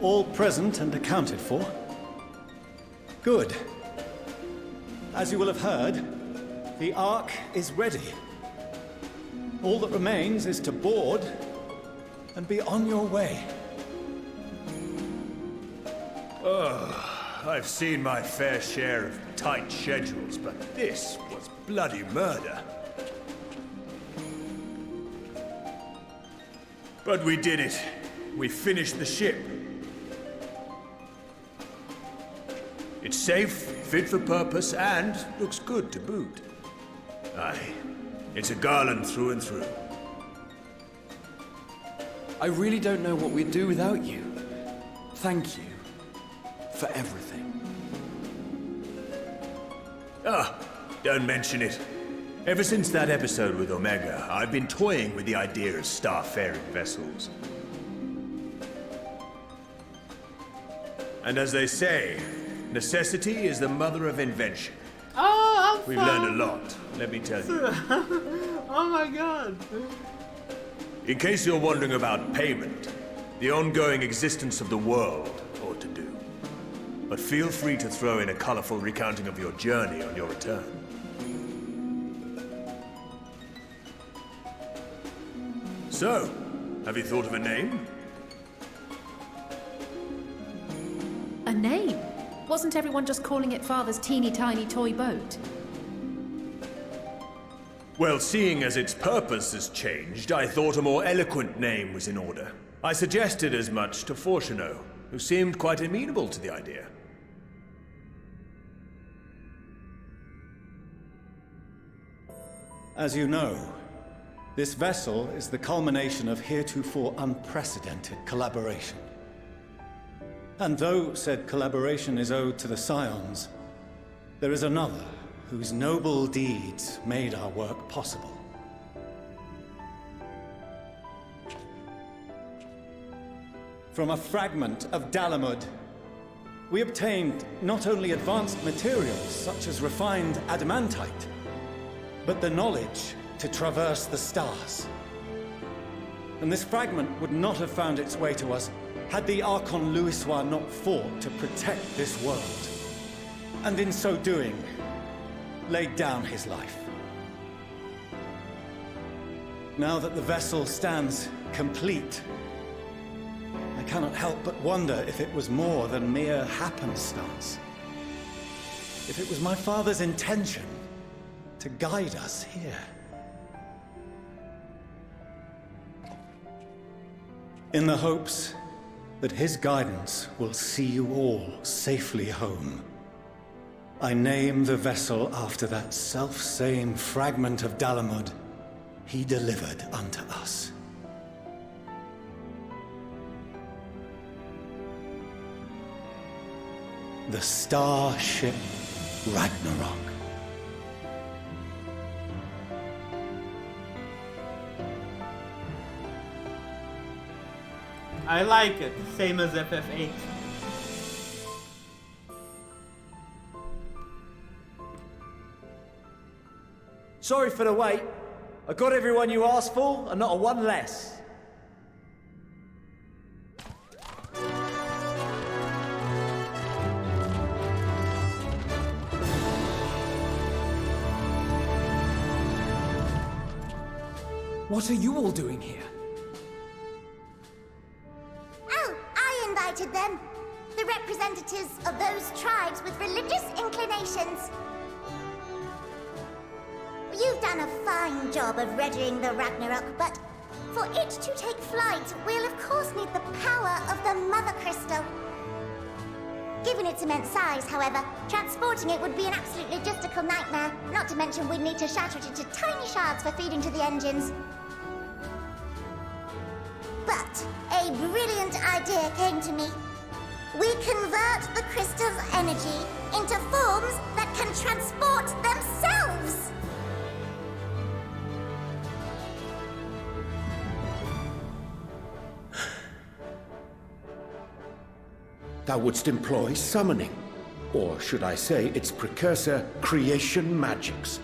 All present and accounted for? Good. As you will have heard, the Ark is ready. All that remains is to board and be on your way. I've seen my fair share of tight schedules, but this was bloody murder. But we did it. We finished the ship. It's safe, fit for purpose, and looks good to boot. Aye, it's a garland through and through. I really don't know what we'd do without you. Thank you for everything. Don't mention it. Ever since that episode with Omega, I've been toying with the idea of starfaring vessels. And as they say, necessity is the mother of invention. Oh, We've learned a lot, let me tell you. Oh my god. In case you're wondering about payment, the ongoing existence of the world ought to do. But feel free to throw in a colorful recounting of your journey on your return. So, have you thought of a name? A name? Wasn't everyone just calling it Father's teeny tiny toy boat? Well, seeing as its purpose has changed, I thought a more eloquent name was in order. I suggested as much to Fortuno, who seemed quite amenable to the idea. As you know, this vessel is the culmination of heretofore unprecedented collaboration. And though said collaboration is owed to the Scions, there is another whose noble deeds made our work possible. From a fragment of Dalamud, we obtained not only advanced materials such as refined adamantite, but the knowledge to traverse the stars. And this fragment would not have found its way to us had the Archon Louisoix not fought to protect this world, and in so doing, laid down his life. Now that the vessel stands complete, I cannot help but wonder if it was more than mere happenstance. If it was my father's intention to guide us here. In the hopes that his guidance will see you all safely home, I name the vessel after that self-same fragment of Dalamud he delivered unto us. The starship Ragnarok. I like it, same as FF8. Sorry for the wait. I got everyone you asked for, and not a one less. What are you all doing here? Oh, I invited them. The representatives of those tribes with religious inclinations. You've done a fine job of readying the Ragnarok, but for it to take flight, we'll of course need the power of the Mother Crystal. Given its immense size, however, transporting it would be an absolute logistical nightmare, not to mention we'd need to shatter it into tiny shards for feeding to the engines. But a brilliant idea came to me. We convert the crystal's energy into forms that can transport themselves! Thou wouldst employ summoning, or should I say its precursor, creation magics.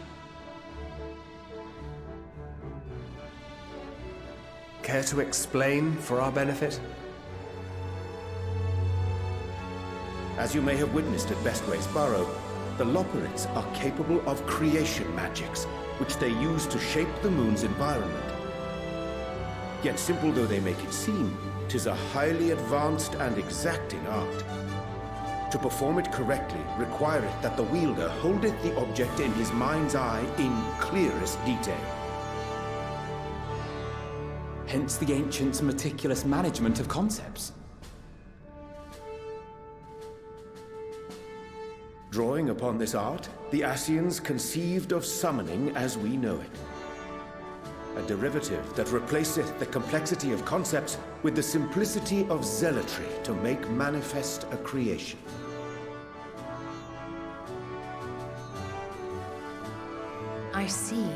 Care to explain for our benefit? As you may have witnessed at Bestway's Burrow, the Loporrits are capable of creation magics, which they use to shape the moon's environment. Yet simple though they make it seem, 'tis a highly advanced and exacting art. To perform it correctly requireth that the wielder holdeth the object in his mind's eye in clearest detail. Hence the ancients' meticulous management of concepts. Drawing upon this art, the Ascians conceived of summoning as we know it. A derivative that replaceth the complexity of concepts with the simplicity of zealotry to make manifest a creation. I see.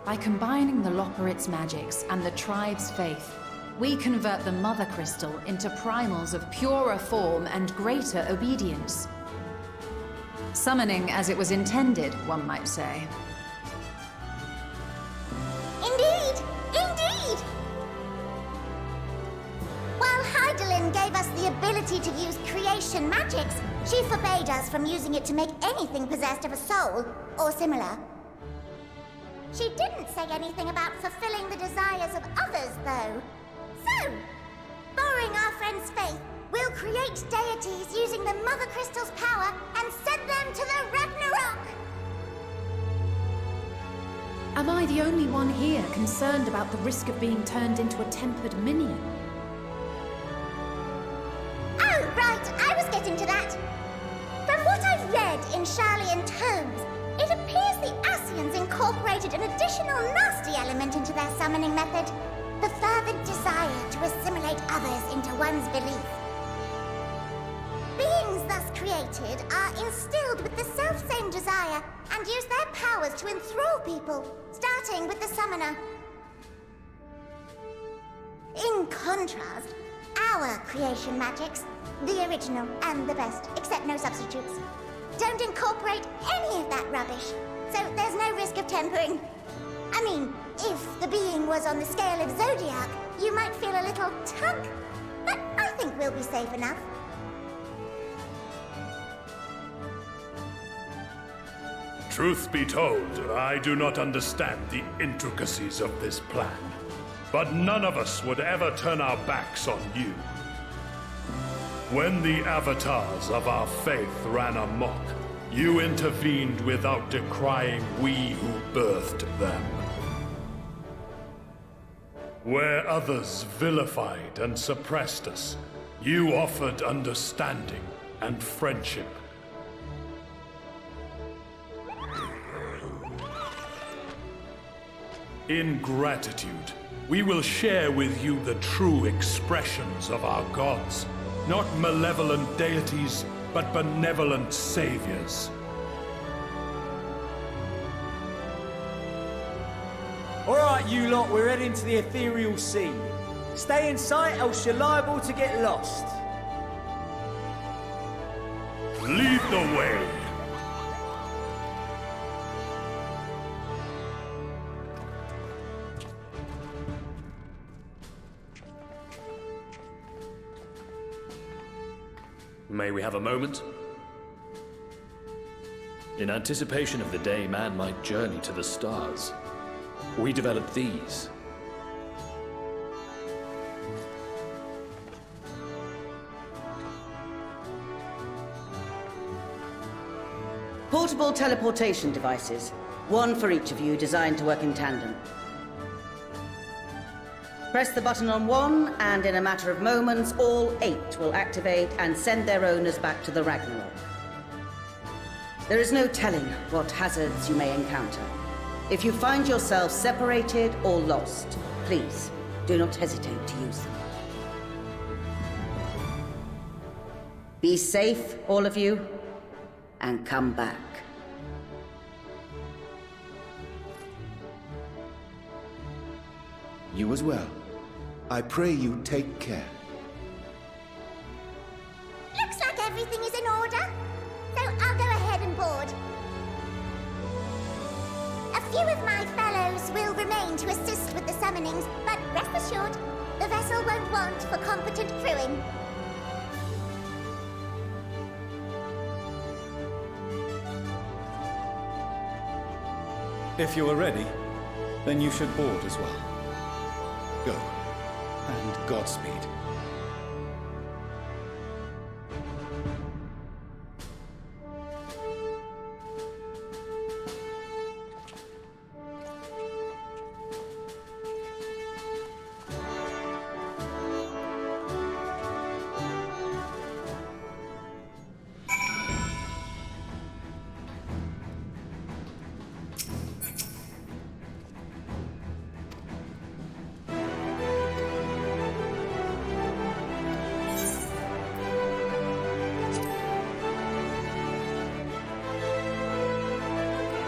By combining the Loporrit's magics and the tribe's faith, we convert the Mother Crystal into primals of purer form and greater obedience. Summoning as it was intended, one might say. Indeed! Indeed! While Heidelin gave us the ability to use creation magics, she forbade us from using it to make anything possessed of a soul, or similar. She didn't say anything about fulfilling the desires of others, though. So, borrowing our friend's faith, we'll create deities using the Mother Crystal's power and send them to the Ragnarok! Am I the only one here concerned about the risk of being turned into a tempered minion? Oh, right, I was getting to that. From what I've read in Sharlayan tomes, it appears the Ascians incorporated an additional nasty element into their summoning method. The fervent desire to assimilate others into one's belief. Beings thus created are instilled with the self-same desire and use their powers to enthrall people, starting with the summoner. In contrast, our creation magics, the original and the best, except no substitutes, don't incorporate any of that rubbish, so there's no risk of tempering. I mean, if the being was on the scale of Zodiac, you might feel a little tug, but I think we'll be safe enough. Truth be told, I do not understand the intricacies of this plan. But none of us would ever turn our backs on you. When the avatars of our faith ran amok, you intervened without decrying we who birthed them. Where others vilified and suppressed us, you offered understanding and friendship. In gratitude, we will share with you the true expressions of our gods. Not malevolent deities, but benevolent saviors. Alright, you lot, we're heading to the ethereal sea. Stay in sight, else you're liable to get lost. Lead the way. May we have a moment? In anticipation of the day man might journey to the stars, we developed these. Portable teleportation devices. One for each of you, designed to work in tandem. Press the button on one, and in a matter of moments, all 8 will activate and send their owners back to the Ragnarok. There is no telling what hazards you may encounter. If you find yourself separated or lost, please do not hesitate to use them. Be safe, all of you, and come back. You as well. I pray you take care. Looks like everything is in order, so I'll go ahead and board. A few of my fellows will remain to assist with the summonings, but rest assured, the vessel won't want for competent crewing. If you are ready, then you should board as well. Go, and Godspeed.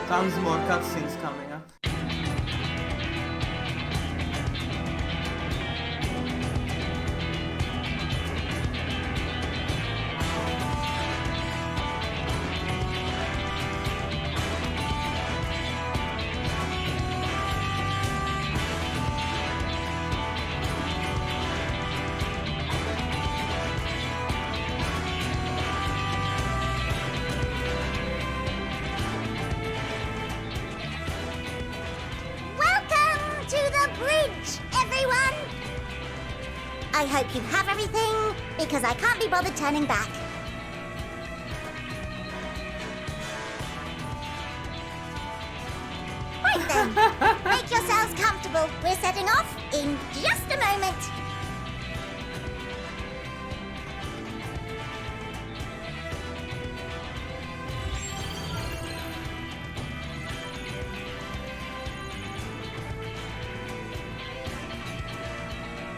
Tons more cutscenes coming up. I hope you have everything, because I can't be bothered turning back. Right then, make yourselves comfortable. We're setting off in just a moment.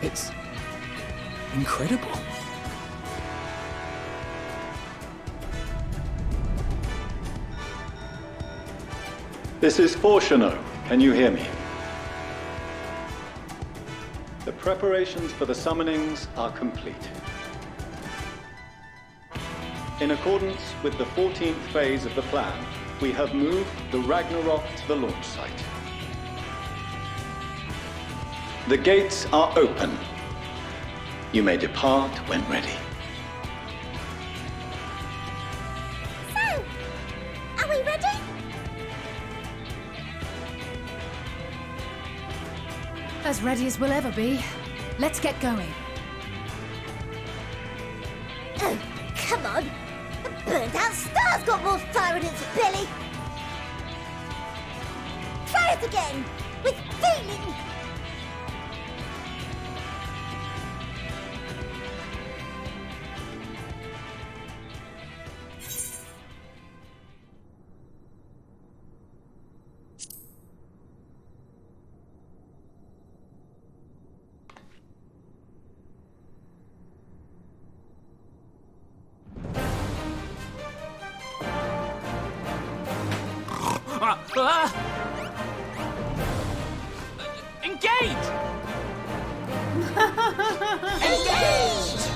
It's incredible. This is Fortuno. Can you hear me? The preparations for the summonings are complete. In accordance with the 14th phase of the plan, we have moved the Ragnarok to the launch site. The gates are open. You may depart when ready. So, are we ready? As ready as we'll ever be. Let's get going. Oh, come on. The burnt-out star's got more fire in its belly. Try it again, with feeling. Engage! Engaged!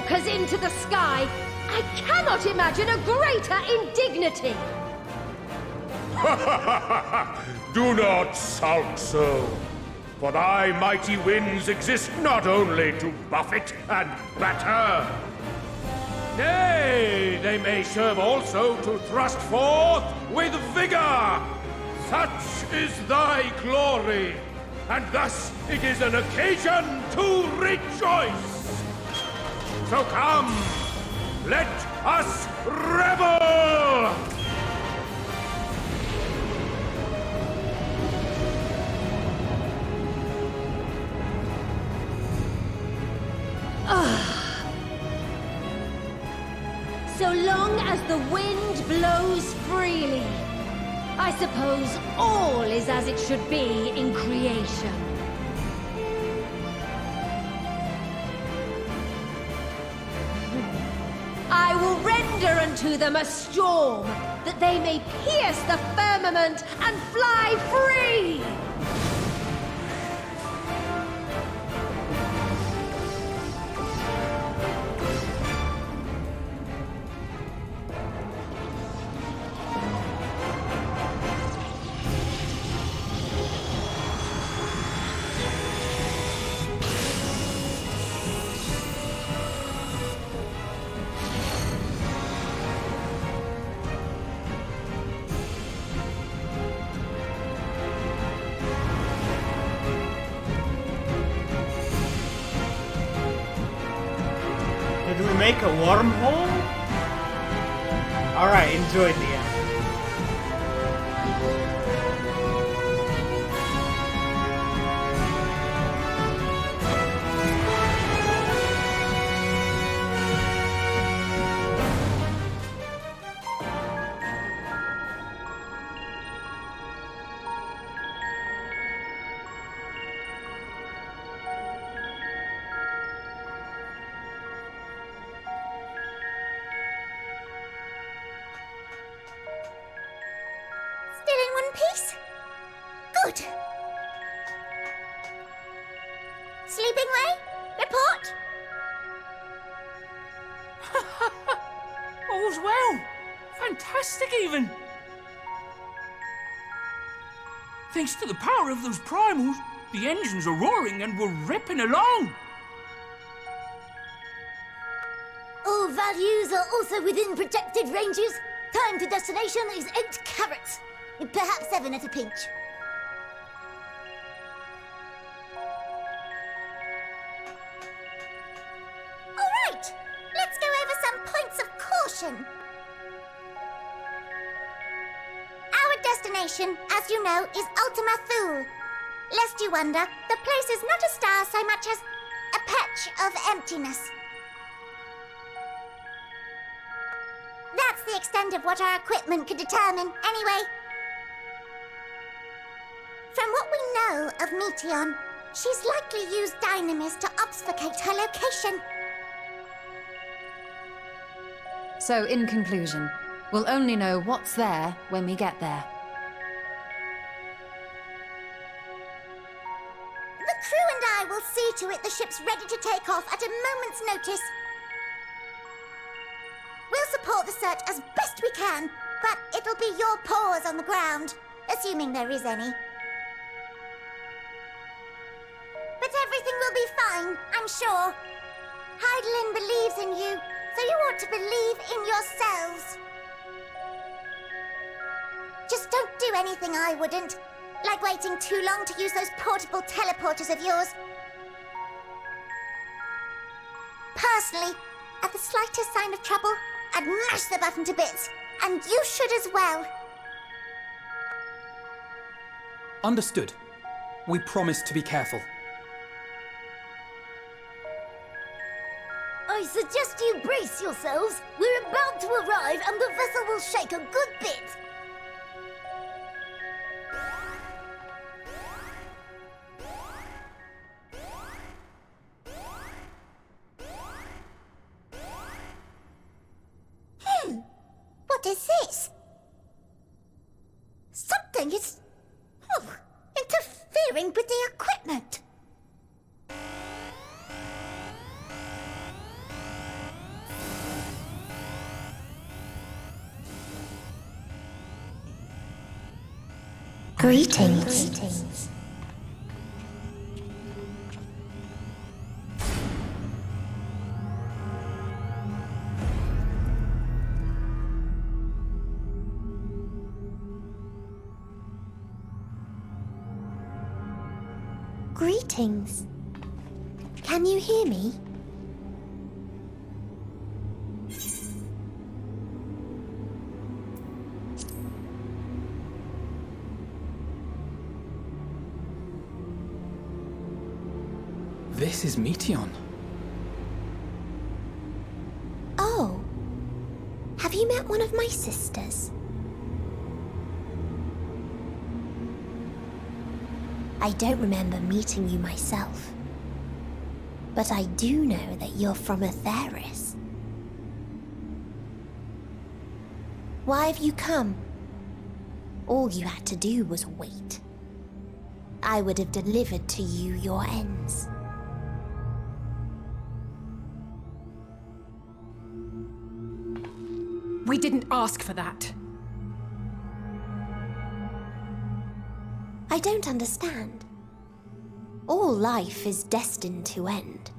walkers into the sky. I cannot imagine a greater indignity. Do not sulk so, for thy mighty winds exist not only to buffet and batter. Nay, they may serve also to thrust forth with vigor. Such is thy glory, and thus it is an occasion to rejoice. So come, let us revel! So long as the wind blows freely, I suppose all is as it should be in creation. I will render unto them a storm, that they may pierce the firmament and fly free! Did we make a wormhole? Alright, enjoy the end. Still in one piece? Good. Sleeping way? Report? All's well. Fantastic, even. Thanks to the power of those primals, the engines are roaring and we're ripping along. All values are also within projected ranges. Time to destination is 8 carats. Perhaps 7 at a pinch. All right, let's go over some points of caution. Our destination, as you know, is Ultima Thule. Lest you wonder, the place is not a star so much as a patch of emptiness. That's the extent of what our equipment could determine, anyway. From what we know of Meteon, she's likely used Dynamis to obfuscate her location. So, in conclusion, we'll only know what's there when we get there. The crew and I will see to it the ship's ready to take off at a moment's notice. We'll support the search as best we can, but it'll be your paws on the ground, assuming there is any. But everything will be fine, I'm sure. Heidelin believes in you, so you ought to believe in yourselves. Just don't do anything I wouldn't, like waiting too long to use those portable teleporters of yours. Personally, at the slightest sign of trouble, I'd mash the button to bits, and you should as well. Understood. We promise to be careful. I suggest you brace yourselves. We're about to arrive, and the vessel will shake a good bit. What is this? Something is interfering with the equipment. Greetings. Greetings. Can you hear me? This is Meteon. Oh. Have you met one of my sisters? I don't remember meeting you myself. But I do know that you're from Atheris. Why have you come? All you had to do was wait. I would have delivered to you your ends. We didn't ask for that. I don't understand. All life is destined to end.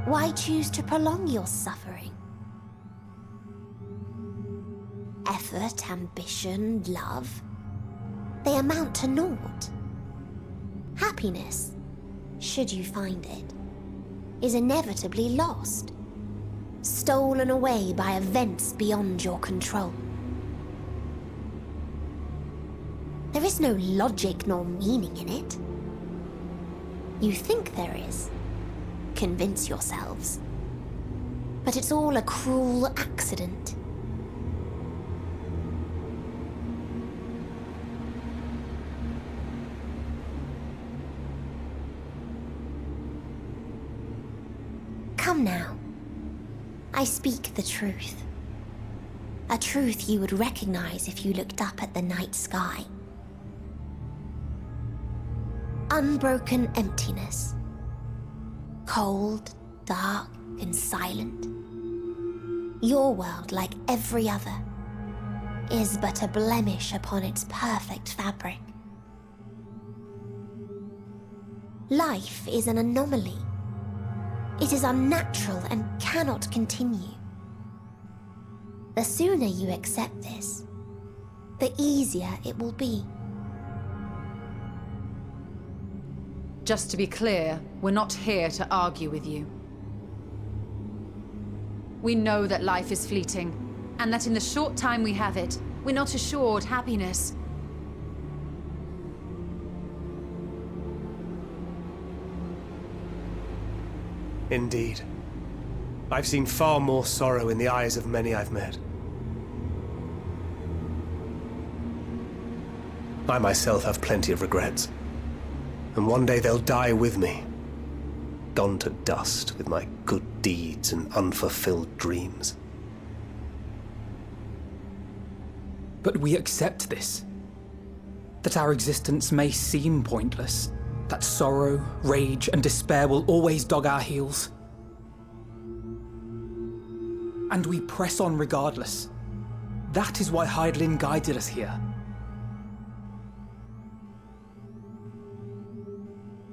Why choose to prolong your suffering? Effort, ambition, love, they amount to naught. Happiness, should you find it, is inevitably lost, stolen away by events beyond your control. There is no logic nor meaning in it. You think there is. Convince yourselves. But it's all a cruel accident. Come now. I speak the truth. A truth you would recognize if you looked up at the night sky. Unbroken emptiness. Cold, dark, and silent. Your world, like every other, is but a blemish upon its perfect fabric. Life is an anomaly. It is unnatural and cannot continue. The sooner you accept this, the easier it will be. Just to be clear, we're not here to argue with you. We know that life is fleeting, and that in the short time we have it, we're not assured happiness. Indeed. I've seen far more sorrow in the eyes of many I've met. I myself have plenty of regrets. And one day they'll die with me, gone to dust with my good deeds and unfulfilled dreams. But we accept this. That our existence may seem pointless. That sorrow, rage, and despair will always dog our heels. And we press on regardless. That is why Hydaelyn guided us here.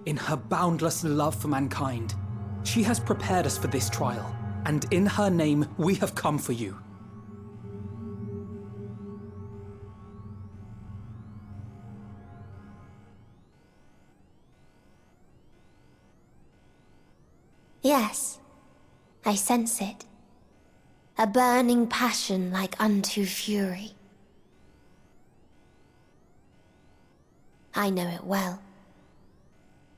In her boundless love for mankind, she has prepared us for this trial, and in her name, we have come for you. Yes, I sense it. A burning passion like unto fury. I know it well.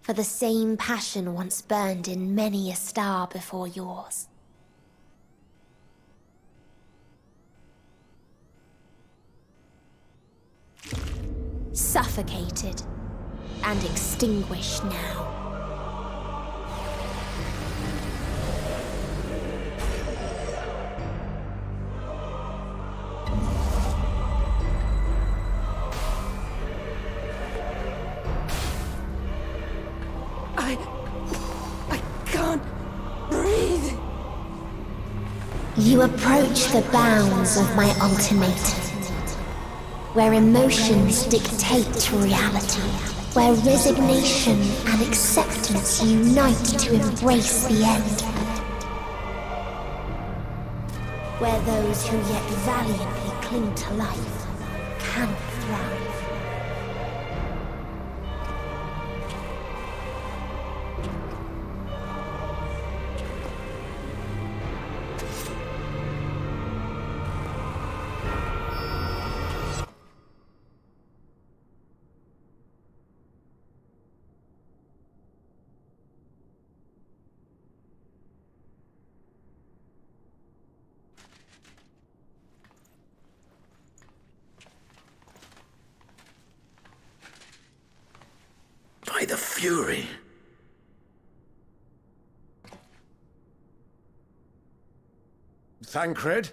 For the same passion once burned in many a star before yours. Suffocated and extinguished now. I can't breathe. You approach the bounds of my ultimatum. where emotions dictate reality, where resignation and acceptance unite to embrace the end, where those who yet valiantly cling to life cannot thrive. By the Fury. Thancred?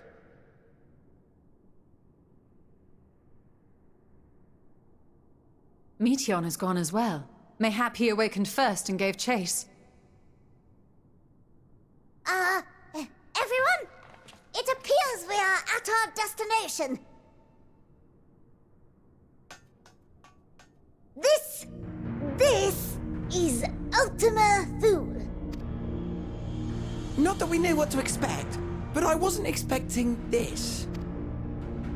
Meteon has gone as well. Mayhap he awakened first and gave chase. Everyone? It appears we are at our destination. This is Ultima Thule. Not that we knew what to expect, but I wasn't expecting this.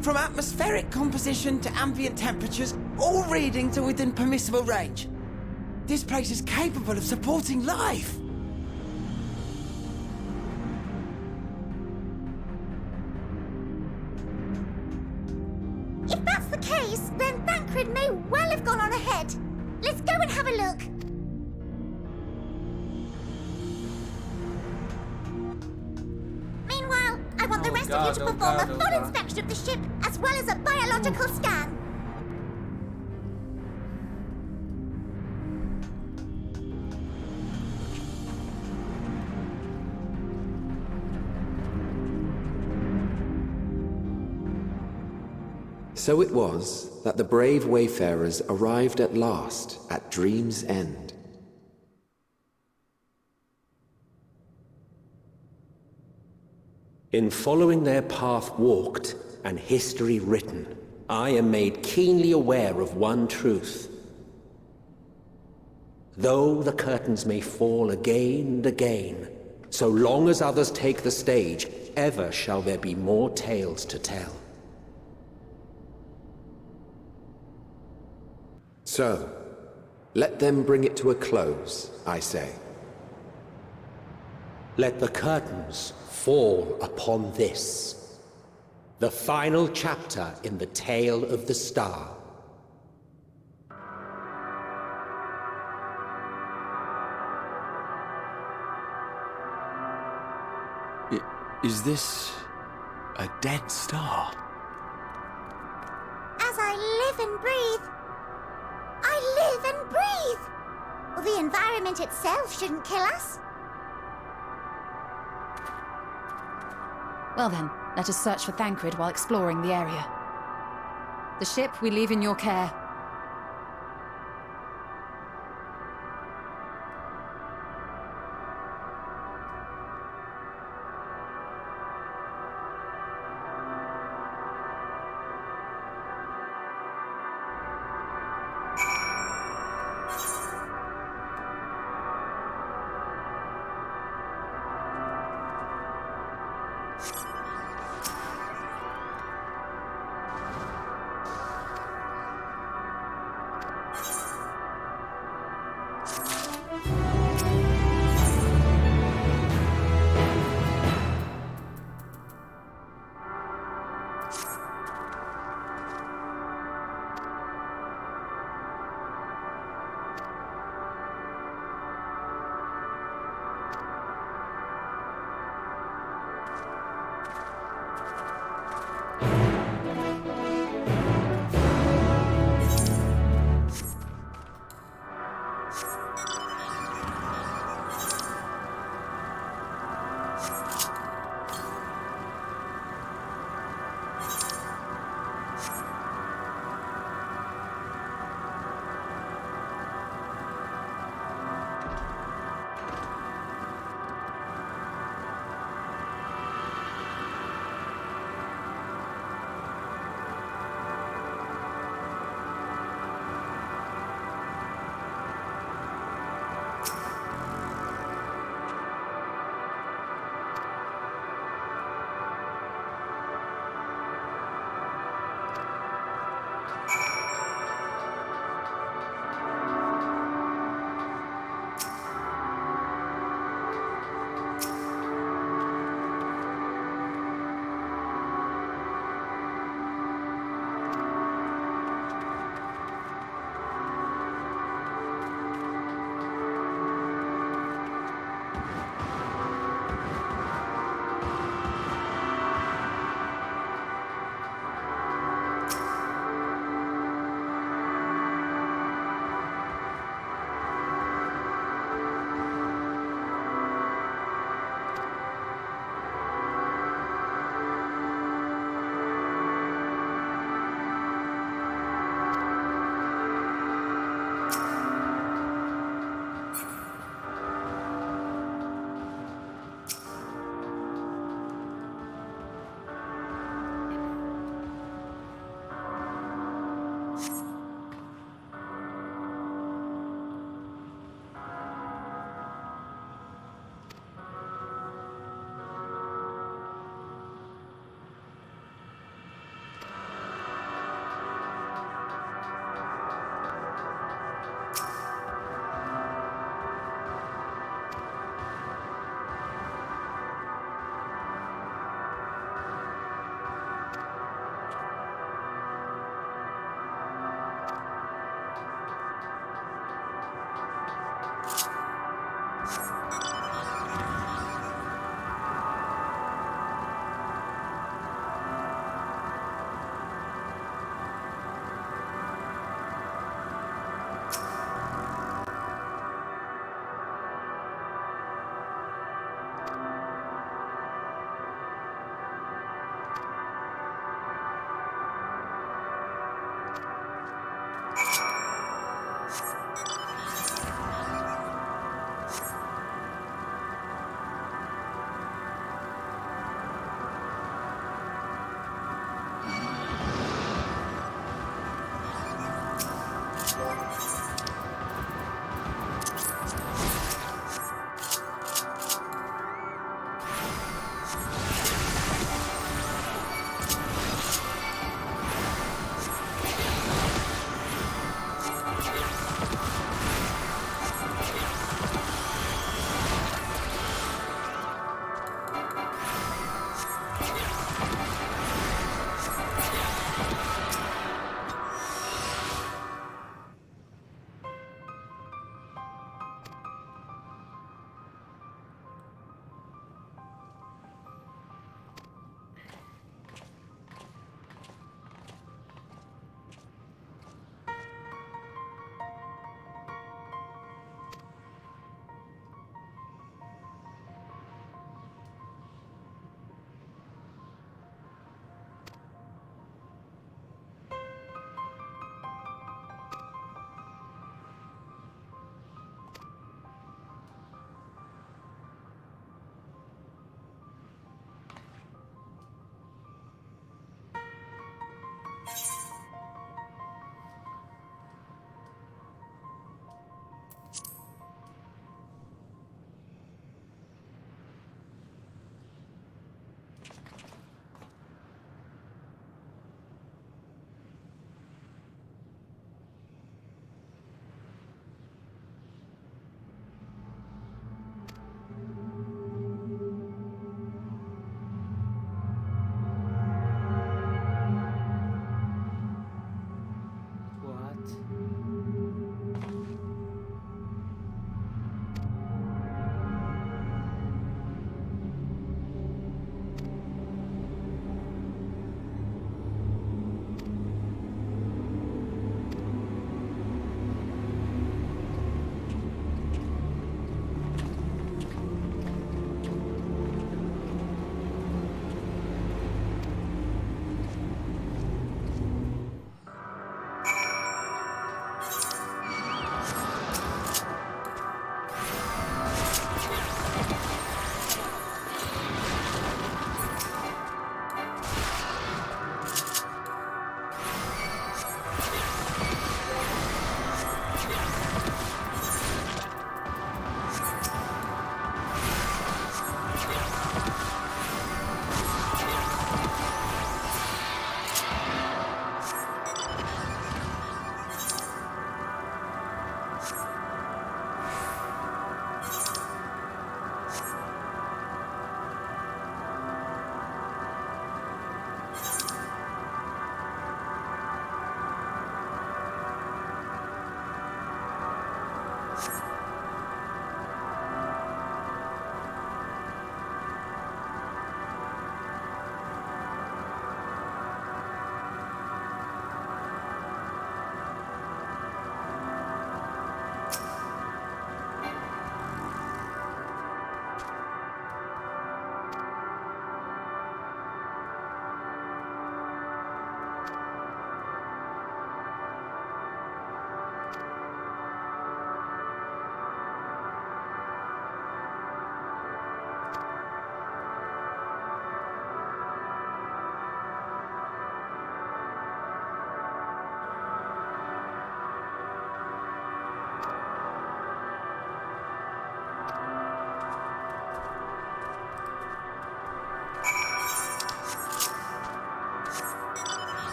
From atmospheric composition to ambient temperatures, all reading to within permissible range. This place is capable of supporting life. If that's the case, then Thancred may well have gone on ahead. Let's go and have a look. Meanwhile, I want the rest of you to perform a full inspection of the ship, as well as a biological scan. So it was that the brave wayfarers arrived at last at Dream's End. In following their path walked and history written, I am made keenly aware of one truth. Though the curtains may fall again and again, so long as others take the stage, ever shall there be more tales to tell. So, let them bring it to a close, I say. Let the curtains fall upon this, the final chapter in the tale of the star. Is this a dead star? As I live and breathe, I live and breathe. Well, the environment itself shouldn't kill us. Well then, let us search for Thancred while exploring the area. The ship we leave in your care.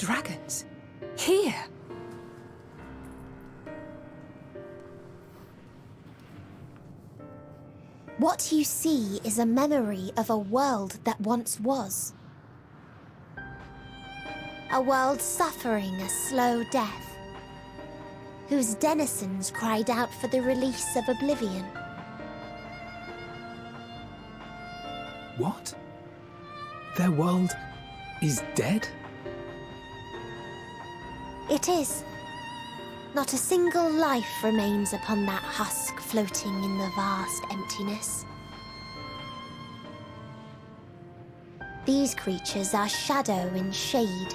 Dragons? Here? What you see is a memory of a world that once was. A world suffering a slow death, whose denizens cried out for the release of oblivion. What? Their world is dead? It is. Not a single life remains upon that husk floating in the vast emptiness. These creatures are shadow and shade,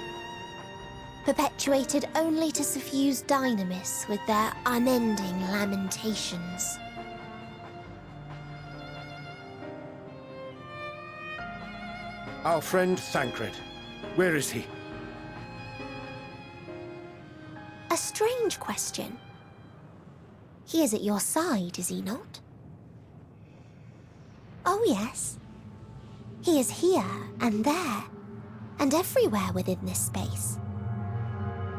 perpetuated only to suffuse dynamis with their unending lamentations. Our friend Thancred. Where is he? A strange question. He is at your side, is he not? Oh, yes. He is here and there, and everywhere within this space.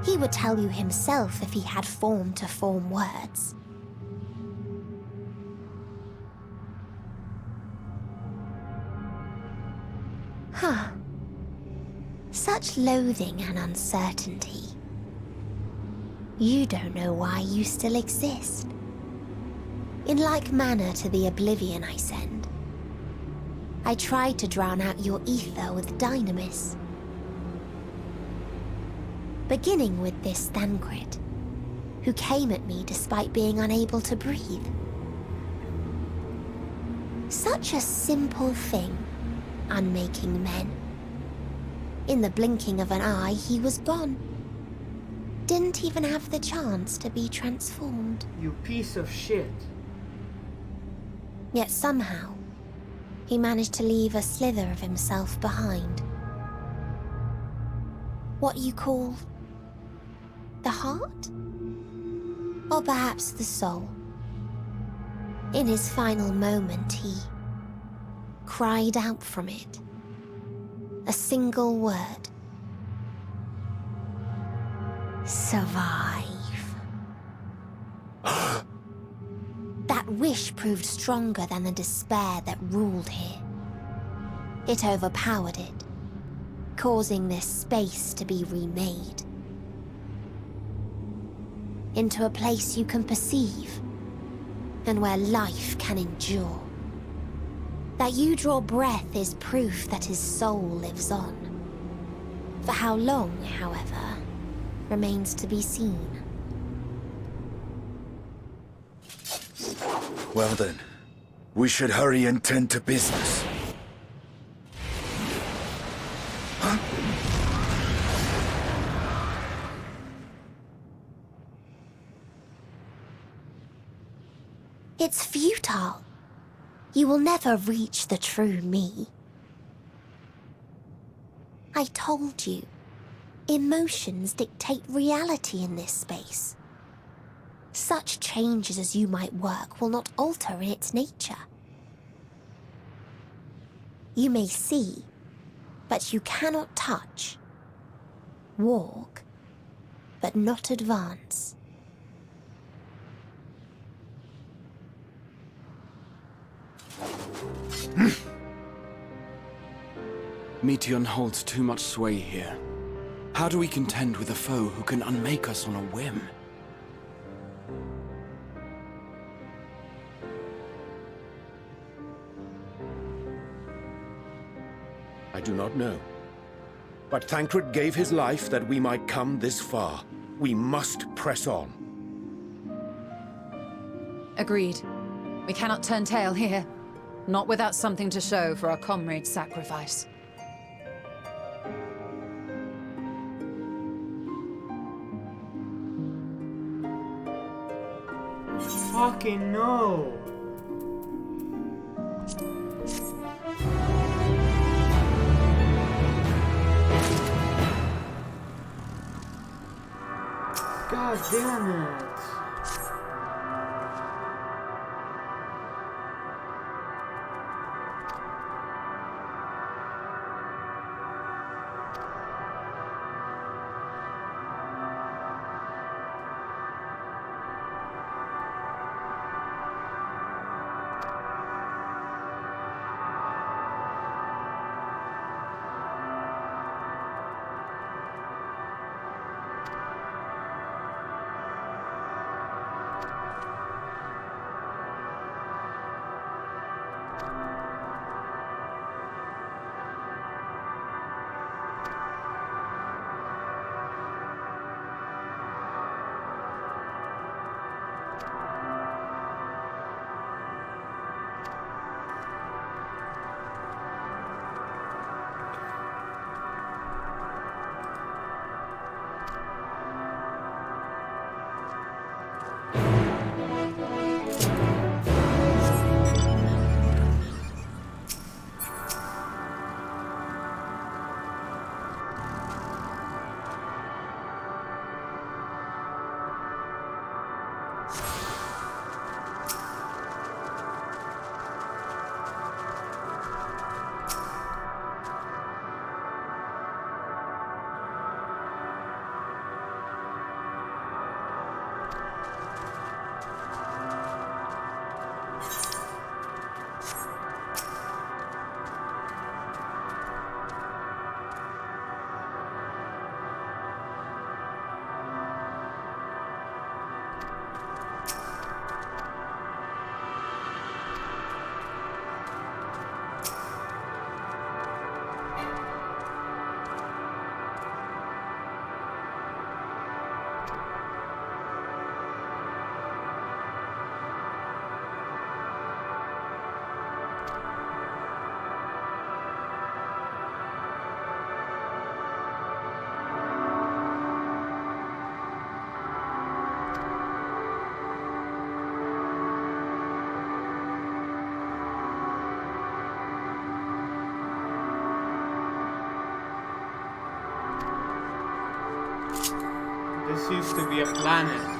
He would tell you himself if he had form to form words. Huh. Such loathing and uncertainty. You don't know why you still exist. In like manner to the oblivion I send, I tried to drown out your ether with dynamis. Beginning with this Thancred, who came at me despite being unable to breathe. Such a simple thing, unmaking men. In the blinking of an eye, he was gone. Didn't even have the chance to be transformed. You piece of shit. Yet somehow, he managed to leave a slither of himself behind. What you call the heart? Or perhaps the soul. In his final moment, he cried out from it. A single word. Survive. That wish proved stronger than the despair that ruled here. It overpowered it, causing this space to be remade. Into a place you can perceive, and where life can endure. That you draw breath is proof that his soul lives on. For how long, however, remains to be seen. Well then, we should hurry and tend to business. Huh? It's futile. You will never reach the true me. I told you, emotions dictate reality in this space. Such changes as you might work will not alter in its nature. You may see, but you cannot touch. Walk, but not advance. Meteion holds too much sway here. How do we contend with a foe who can unmake us on a whim? I do not know. But Thancred gave his life that we might come this far. We must press on. Agreed. We cannot turn tail here. Not without something to show for our comrade's sacrifice. Fucking no. God damn it. This used to be a planet.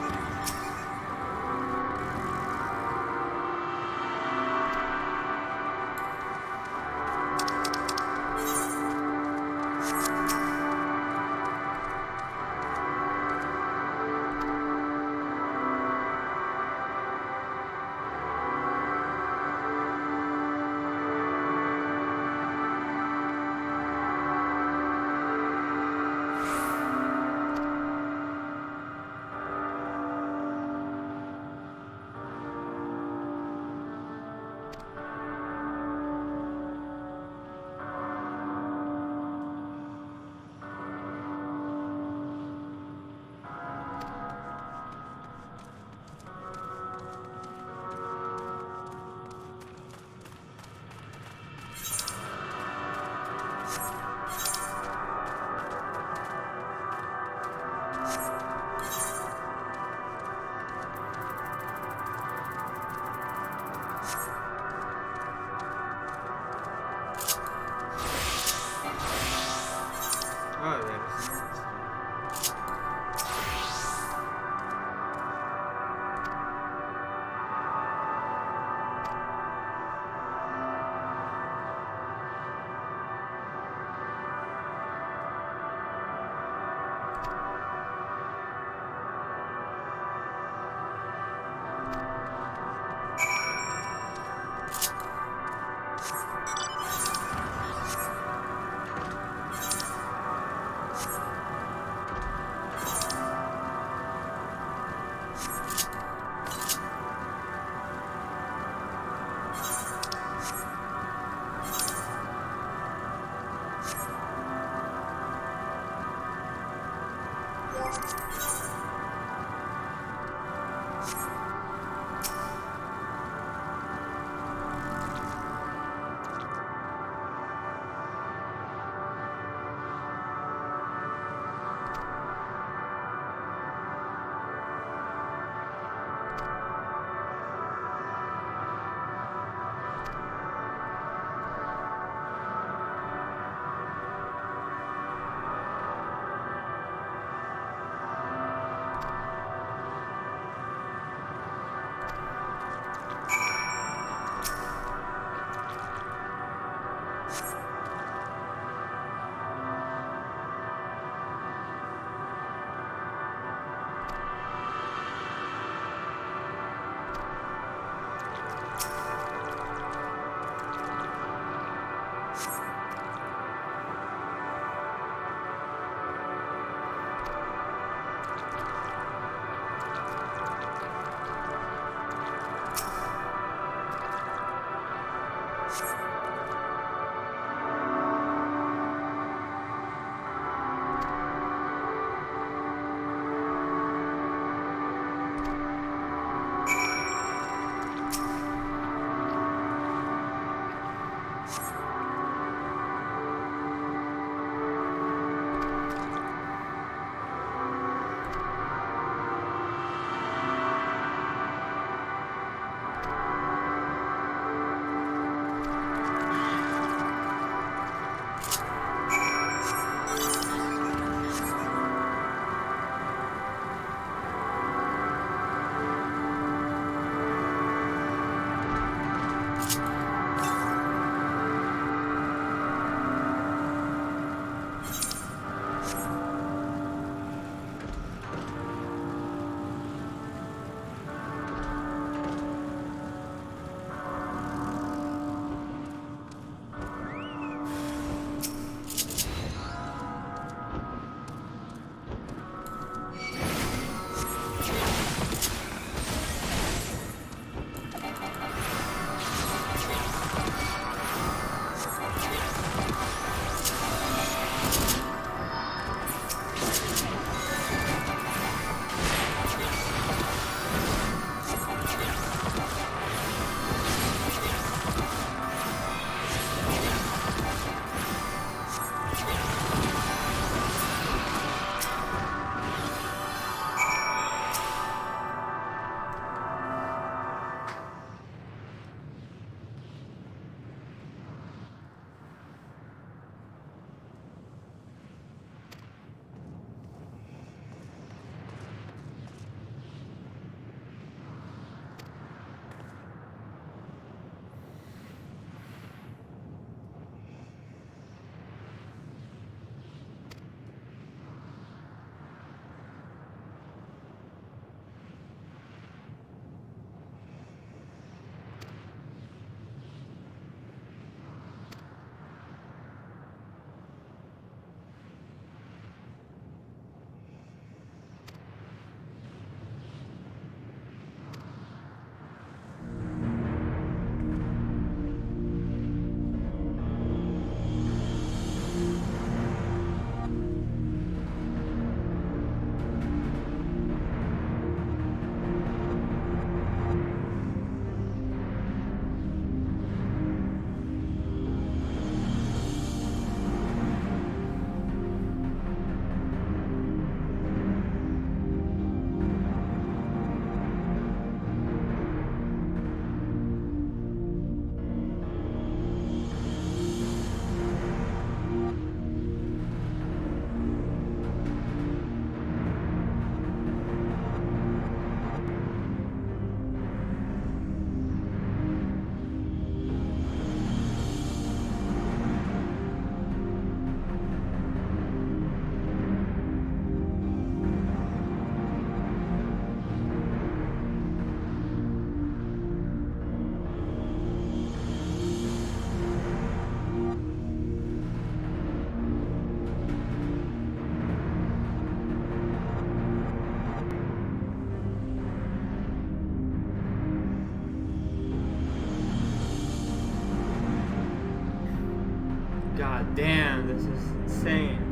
Damn, this is insane.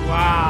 Wow.